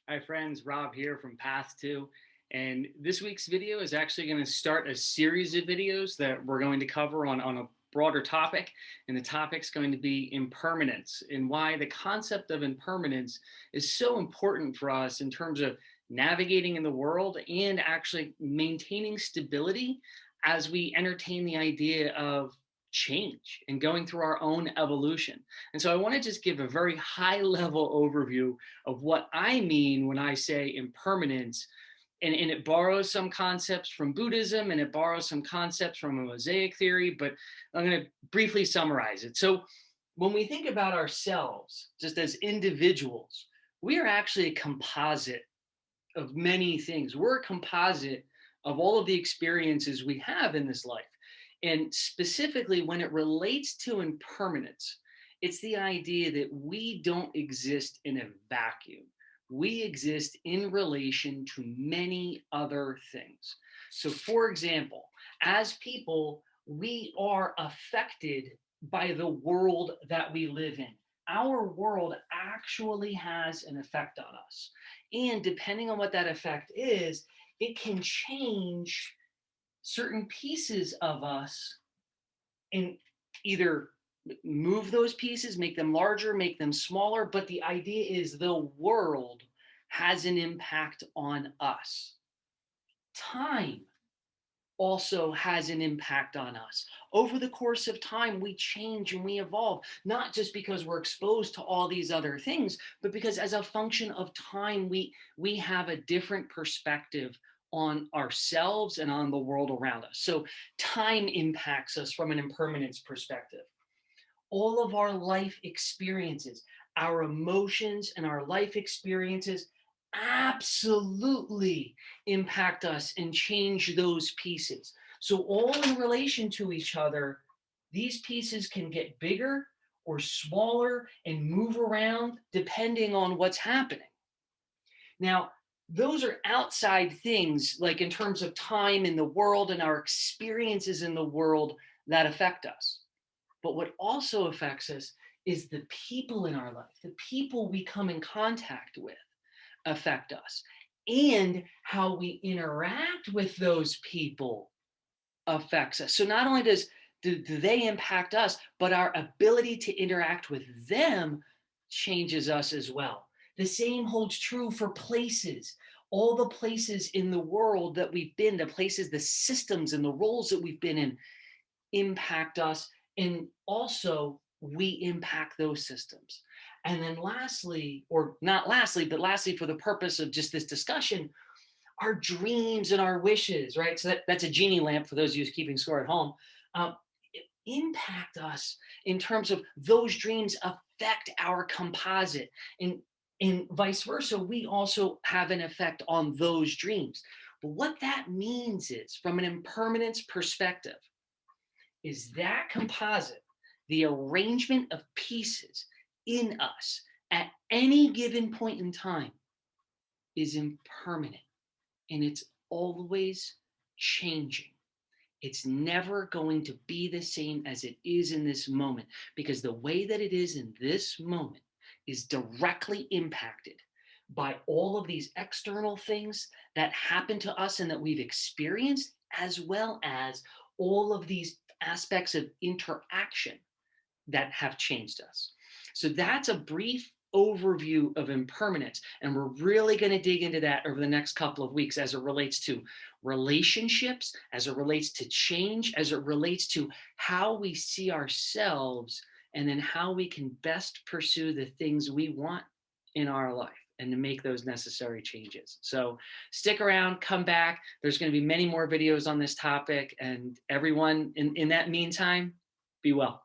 Hi friends, Rob here from Path2. And this week's video is actually going to start a series of videos that we're going to cover on a broader topic. And the topic's going to be impermanence and why the concept of impermanence is so important for us in terms of navigating in the world and actually maintaining stability as we entertain the idea of change and going through our own evolution. And so I want to just give a very high level overview of what I mean when I say impermanence. And it borrows some concepts from Buddhism and it borrows some concepts from a mosaic theory, but I'm going to briefly summarize it. So when we think about ourselves just as individuals, we are actually a composite of many things. We're a composite of all of the experiences we have in this life. And specifically, when it relates to impermanence, it's the idea that we don't exist in a vacuum. We exist in relation to many other things. So, for example, as people, we are affected by the world that we live in. Our world actually has an effect on us. And depending on what that effect is, it can change certain pieces of us and either move those pieces, make them larger, make them smaller. But the idea is the world has an impact on us. Time also has an impact on us. Over the course of time, we change and we evolve, not just because we're exposed to all these other things, but because as a function of time, we have a different perspective on ourselves and on the world around us. So time impacts us from an impermanence perspective. All of our life experiences, our emotions and our life experiences absolutely impact us and change those pieces. So, all in relation to each other, these pieces can get bigger or smaller and move around depending on what's happening. Now, those are outside things, like in terms of time in the world and our experiences in the world that affect us. But what also affects us is the people in our life, the people we come in contact with affect us, and how we interact with those people affects us. So not only do they impact us, but our ability to interact with them changes us as well. The same holds true for places. All the places in the world that we've been, the places, the systems, and the roles that we've been in impact us, and also we impact those systems. And then lastly, or not lastly, but lastly for the purpose of just this discussion, our dreams and our wishes, right? So that's a genie lamp for those of you keeping score at home. Um, Impact us in terms of those dreams affect our composite, and vice versa. We also have an effect on those dreams. But what that means is, from an impermanence perspective, is that composite, the arrangement of pieces in us at any given point in time, is impermanent and it's always changing. It's never going to be the same as it is in this moment, because the way that it is in this moment is directly impacted by all of these external things that happen to us and that we've experienced, as well as all of these aspects of interaction that have changed us. So that's a brief overview of impermanence. And we're really going to dig into that over the next couple of weeks as it relates to relationships, as it relates to change, as it relates to how we see ourselves, and then how we can best pursue the things we want in our life and to make those necessary changes. So stick around, come back. There's going to be many more videos on this topic. And everyone, in that meantime, be well.